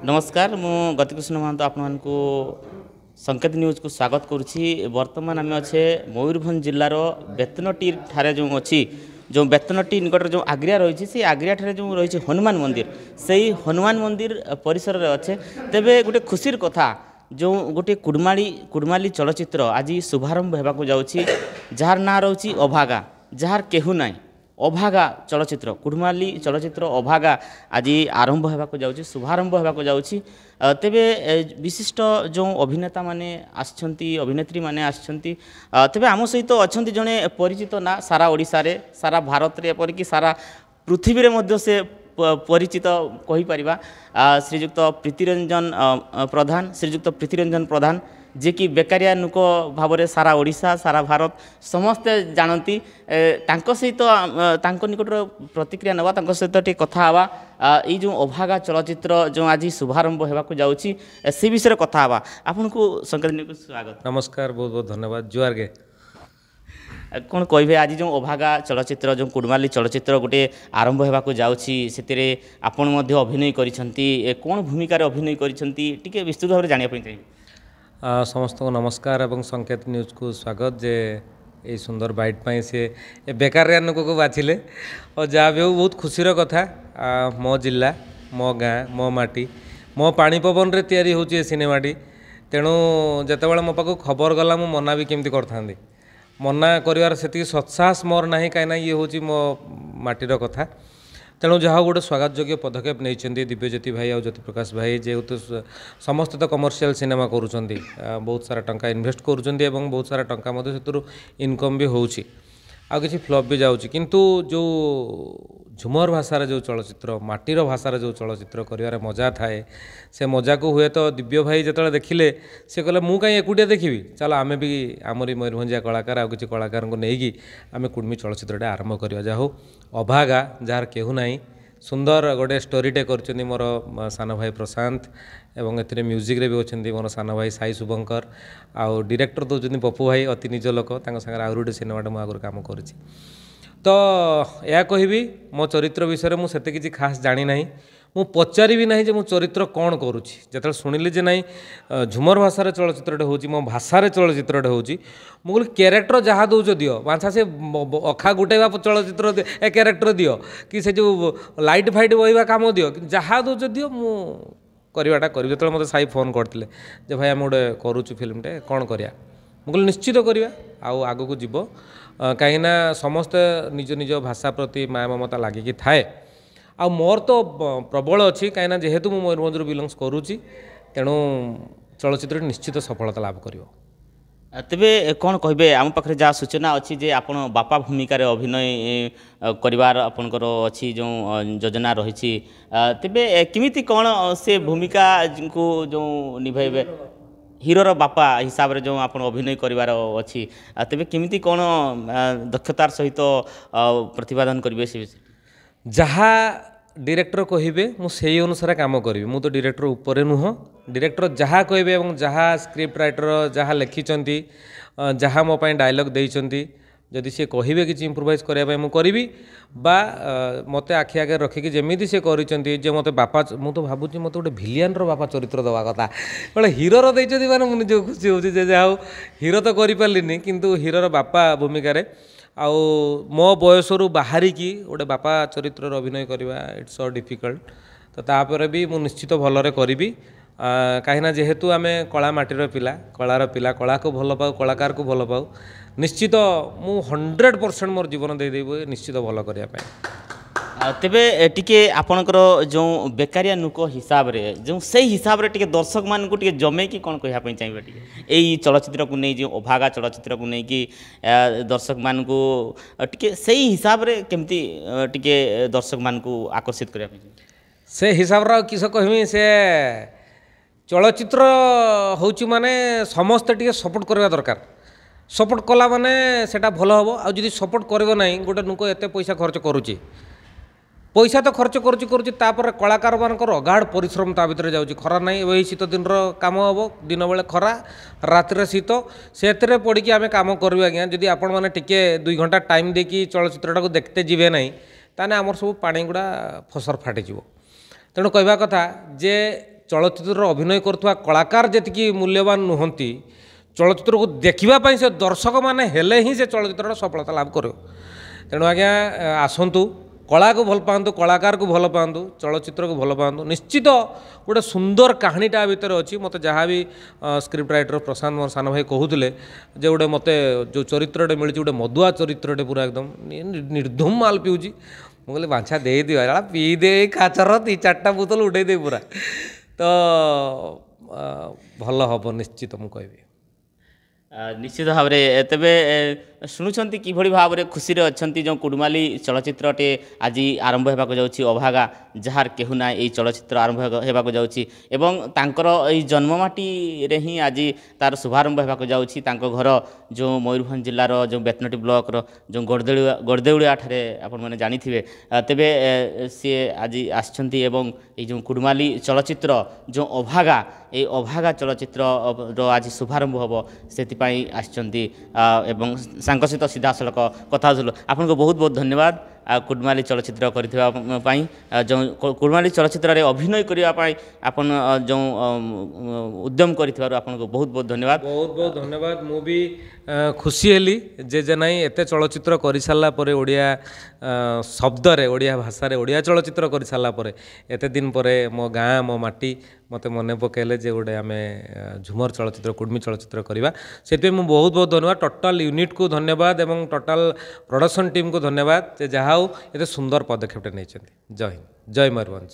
नमस्कार मु गतिकृष्ण महंत आपको संकेत न्यूज को स्वागत करुच्ची। बर्तमान आम अच्छे मयूरभंज जिलार बेतनटी ठारे जो अच्छी जो बेतनटी निकट जो आग्रिया रही से आग्रिया ठारे जो रही हनुमान मंदिर से हनुमान मंदिर परिसर में अच्छे तेबे गोटे खुशीर कथा जो गोटे कुड़माली चलचित्र आज शुभारंभ होगा जाऊँगी जार ना रही अभागा जार केहू नाई अभागा चलचित्र कुड़माली चलचित्र अभागा आज आरंभ होगा जाऊँगी शुभारंभ होगा जाऊँगी। तेबे विशिष्ट जो अभिनेता माने आछंती अभिनेत्री माने आछंती तेबे आम सहित अच्छा जड़े परिचित ना सारा ओडिशा रे सारा भारत रे एपरिक सारा पृथ्वी रे मध्य से परिचित कहीपर श्रीजुक्त प्रीतिरंजन प्रधान जे कि बेकारिया नुक भाव में सारा ओडिशा सारा भारत समस्ते जानती सहित निकट प्रतिक्रिया नवा सहित टे कथा हवा ये जो अभागा चलचित्र जो आज शुभारंभ होगा जाऊँगी से विषय कथा हवा आपन को संकेत स्वागत। नमस्कार बहुत बहुत धन्यवाद जुआर गे कौन कहे आज जो अभागा चलचित्र जो कुड़माली चलचित्र गोटे आरंभ होगा जाऊँगी से आपण अभिनय करिसेंती कौन भूमिकार अभिनय करिसेंती टिके विस्तृत भाव में जानिया चाहिए। समस्त को नमस्कार एवं संकेत न्यूज को स्वागत जे ये सुंदर बाइट पाई से बेकारिया लोक को बाछिले और जहाँ भी हो बहुत खुशीर कथा मो जिला मो गाँ मो माटी मो पानी पवन रे तैयारी होची सिनेमाटी तेणु जितेबाला मो पाक खबर गला मु मना भी केमती करता मना कर सत्साहस मोर ना कहीं ये हूँ मो माटीर कथा तेणु जहाँ गोटे स्वागत योग्य पदक्षेप नहीं दिव्यज्योति भाई और ज्योति प्रकाश भाई जेहेतु समस्त तो कमर्शियल सिनेमा करुँच बहुत सारा टंका इन्वेस्ट करुँच बहुत सारा टंका से इनकम भी होची आ किसी फ्लॉप भी जाऊँगी किंतु जो झुमर भाषार जो चलचित्र माटीर भाषार जो चलचित्र कर मजा थाए से मजा को हुए तो दिव्य भाई जो देखिले से कहले मु कहीं एकुटिया देखी चलो आम भी आमरी मयूरभंजिया कलाकार आउ किसी कलाकार को लेकिन आम कुड़मी चलचित्र आरंभ करवा जा हो अभागा जार केहू नाई सुंदर गोटे स्टोरीटे कर मोर सान भाई प्रशांत एवं ए म्यूजिक रे भी अच्छा मोर सान भाई साई शुभंकर आउ डायरेक्टर दौरान पप्पू भाई अति निज लोक सागर आउ गोटे सिनेमाटे मुझे आगुरी काम कर तो यह कहबी मो चरित्र विषय में मुझे किसी खास जानी ना मु पचारि ना जे मो चरित्र कौन करुँची जो शुणिली जे नाई झुमर भाषार चलचित्रटे हूँ मो भाषार चलचित्रटे हूँ मुझे क्यारेक्टर जहाँ दौच दियो बाछा से अखा गुटेवा चलचित्र ए क्यारेक्टर दियो कि से जो लाइट फाइट बहवा कम दियो जहाँ दौच दियो मु करवाटा करी जो मतलब साई फोन करते जे भाई आम गोटे करुचु फिल्मटे कौन करिया मुझे निश्चित करवा आउ आग को जीव कहीं समस्ते निज निज भाषा प्रति माया ममता लगिकी थाए आ मोर तो प्रबल अच्छी कहीं जेहेतु मु मयूरभंज बिलंग्स करुच्ची तेणु चलचित्र निश्चित सफलता लाभ कर तेबे कौन कहे आम पाखे जहाँ सूचना अच्छी जे आपण बापा भूमिकार अभिनय करिवार आपनकर अच्छी जो योजना रही तेबे किमिति कौन से भूमिका को जो निभाइबे हीरोर बापा हिसाब रे जो आप अभिनय करिवार अच्छी तेबे किमिति कौन दक्षतार सहित प्रतिपादन करेंगे से जहाँ डायरेक्टर कहे मुझे अनुसार काम करी मु तो डायरेक्टर ऊपर नुह डायरेक्टर जहाँ कहे जहाँ स्क्रिप्ट राइटर जहाँ लिखिं जहाँ मो डायलॉग देइचंती जदि सी कहे कि इम्प्रोवाइज करने मुझे करी बा मत आखि आगे रखिकी जमी सी कर मत बापा मु तो भावुँ मत गोटे भिलियन बापा चरित्र दवा कथा बोले हीरोर देइचंती माने मुझे जो खुशी होची जे जाओ हीरो तो करि पारलिनी किंतु हीरोर बापा भूमिका आउ मो बयसरू बाहरिकी गोटे बापा चरित्र अभिनय करवा इट्स सो डिफिकल्ट तो तापर भी मु निश्चित भलरे करी कहीं जेहेतु आम कला माटीर पिला कलार पिला कला को भल पाऊ कलाकार को भल पाऊ निश्चित मु 100% मोर जीवन देदेवी निश्चित भल करने तेबे टिके आपणकर जो बेकारिया नुक हिसाब रे जो से हिसाब रे टिके दर्शक मान को टिके जमे कि कौन कहना चाहिए टिके यही चलचित्र को नहीं जो अभागा चलचित्र को नहीं कि दर्शक मान को टिके से हिसाब रे केमती टिके दर्शक मान को आकर्षित करने से हिसाब रे किस कहमी से चलचित्र होची माने समस्त टिके सपोर्ट करवा दरकार सपोर्ट कला माने सेटा भल हम आ जदि सपोर्ट करबो नहीं गोटे नुक एते पैसा खर्च करुची पैसा तो खर्च करुच्ची कलाकार मानकर अगाढ़ परिश्रम ता भीतर जाऊँगी खरा ना वही शीत दिन कम हम दिन बेले खरा रातिर शीत से पड़ी आम कम करूँ आज्ञा जदि आपण मैंने टिके 2 घंटा टाइम देकी चलचित्रटा को देखते जीवे ना ताने आमर सब पानी गुड़ा फसर फाटिज तेणु कहवा कथा जे ଚଳଚ୍ଚିତ୍ରରେ ଅଭିନୟ କରୁଥିବା କଳାକାର ଯେତିକି ମୂଲ୍ୟବାନ ନୁହନ୍ତି, ଚଳଚ୍ଚିତ୍ରକୁ ଦେଖିବା ପାଇଁ ସେ ଦର୍ଶକମାନେ ହେଲେ ହିଁ ସେ ଚଳଚ୍ଚିତ୍ରର ସଫଳତା ଲାଭ କରିବ। ତେଣୁ ଆଜ୍ଞା ଆସନ୍ତୁ, କଳାକୁ ଭଲ ପାଆନ୍ତୁ, କଳାକାରକୁ ଭଲ ପାଆନ୍ତୁ, ଚଳଚ୍ଚିତ୍ରକୁ ଭଲ ପାଆନ୍ତୁ। ନିଶ୍ଚିତ ଗୋଟେ ସୁନ୍ଦର କାହାଣୀଟା ଭିତରେ ଅଛି। ମୋତେ ଯାହା ବି ସ୍କ୍ରିପ୍ଟ ରାଇଟର ପ୍ରଶାନ୍ତ ମୋର ସାନ ଭାଇ କହୁଥିଲେ ଯେ ଗୋଟେ ମୋତେ ଯେଉଁ ଚରିତ୍ରଟେ ମିଳିଛି ଗୋଟେ ମଦୁଆ ଚରିତ୍ରଟେ ପୁରା ଏକଦମ ନିର୍ଧୁମ ମାଲ ପିଉଛି। ମୁଁ କହିଲି ବାଞ୍ଛା ଦେଇଦିଅ, ଏଇଟା ପିଇଦେ କାଚର 2-4ଟା ବୋତଲ ଉଠେଇ ଦେଇ ପୁରା। ତ ଭଲ ହେବ ନିଶ୍ଚିତ ମୁଁ କହିବି। ନିଶ୍ଚିତ ଭାବରେ ତେବେ ଶୁଣୁଛନ୍ତି କିଭଳି ଭାବରେ ଖୁସିରେ ଅଛନ୍ତି। ଯେଉଁ କୁଡ଼ୁମାଲି ଚଳଚ୍ଚିତ୍ରଟେ ଆଜି ଆରମ୍ଭ ହେବାକୁ ଯାଉଛି, ଅଭାଗା ଯାହାର କେହୁ ନାହିଁ ଏହି ଚଳଚ୍ଚିତ୍ର ଆରମ୍ଭ ହେବାକୁ ଯାଉଛି ଏବଂ ତାଙ୍କର ଏଇ ଜନ୍ମମାଟିରେ ହିଁ ଆଜି ତାର ଶୁଭାରମ୍ଭ ହେବାକୁ ଯାଉଛି। ତାଙ୍କ ଘର ଯେଉଁ ମୟୂରଭଞ୍ଜ ଜିଲ୍ଲାର ଯେଉଁ ବେତନଟି ବ୍ଲକର ଯେଉଁ ଗଡ଼ଦେଉଳିଆ ଠାରେ ଆପଣମାନେ ଜାଣିଥିବେ। ତେବେ ସିଏ ଆଜି ଆସିଛନ୍ତି ଏବଂ ଏଇ ଯେଉଁ କୁଡ଼ୁମାଲି ଚଳଚ୍ଚିତ୍ର ଯେଉଁ ଅଭାଗା, এই ଅଭାଗା ଚଳଚ୍ଚିତ୍ରର ଆଜି ଶୁଭାରମ୍ଭ ହେବ ସେଥିପାଇଁ ଆସିଛନ୍ତି ଏବଂ ସାଙ୍ଗ ସହିତ ସିଧାସଳଖ କଥା ହେଉଥିଲୁ। ଆପଣଙ୍କୁ ବହୁତ ବହୁତ ଧନ୍ୟବାଦ କୁଡ଼ୁମାଲି ଚଳଚ୍ଚିତ୍ର କରିଥିବା ପାଇଁ। ଯେଉଁ କୁଡ଼ୁମାଲି ଚଳଚ୍ଚିତ୍ରରେ ଅଭିନୟ କରିବା ପାଇଁ ଆପଣ ଯେଉଁ ଉଦ୍ୟମ କରିଥିବାରୁ ଆପଣଙ୍କୁ ବହୁତ ବହୁତ ଧନ୍ୟବାଦ। ବହୁତ ବହୁତ ଧନ୍ୟବାଦ। ମୁଁ ବି ଖୁସି ହେଲି ଯେ ନାଇଁ ଏତେ ଚଳଚ୍ଚିତ୍ର କରିସାରିଲା ପରେ ଓଡ଼ିଆ ଶବ୍ଦରେ, ଓଡ଼ିଆ ଭାଷାରେ ଓଡ଼ିଆ ଚଳଚ୍ଚିତ୍ର କରିସାରିଲା ପରେ ଏତେ ଦିନ ପରେ ମୋ ଗାଁ, ମୋ ମାଟି ମୋତେ ମନେ ପକାଇଲେ ଯେ ଗୋଟେ ଆମେ ଝୁମର ଚଳଚ୍ଚିତ୍ର, କୁଡ଼୍ମି ଚଳଚ୍ଚିତ୍ର କରିବା। ସେଥିପାଇଁ ମୁଁ ବହୁତ ବହୁତ ଧନ୍ୟବାଦ। ଟୋଟାଲ ୟୁନିଟ୍କୁ ଧନ୍ୟବାଦ ଏବଂ ଟୋଟାଲ ପ୍ରଡକ୍ସନ୍ ଟିମ୍କୁ ଧନ୍ୟବାଦ ଯେ ଯାହା ହଉ ଏତେ ସୁନ୍ଦର ପଦକ୍ଷେପଟେ ନେଇଛନ୍ତି। ଜୟ ହିନ୍ଦ, ଜୟ ମୟୂରଭଞ୍ଜ।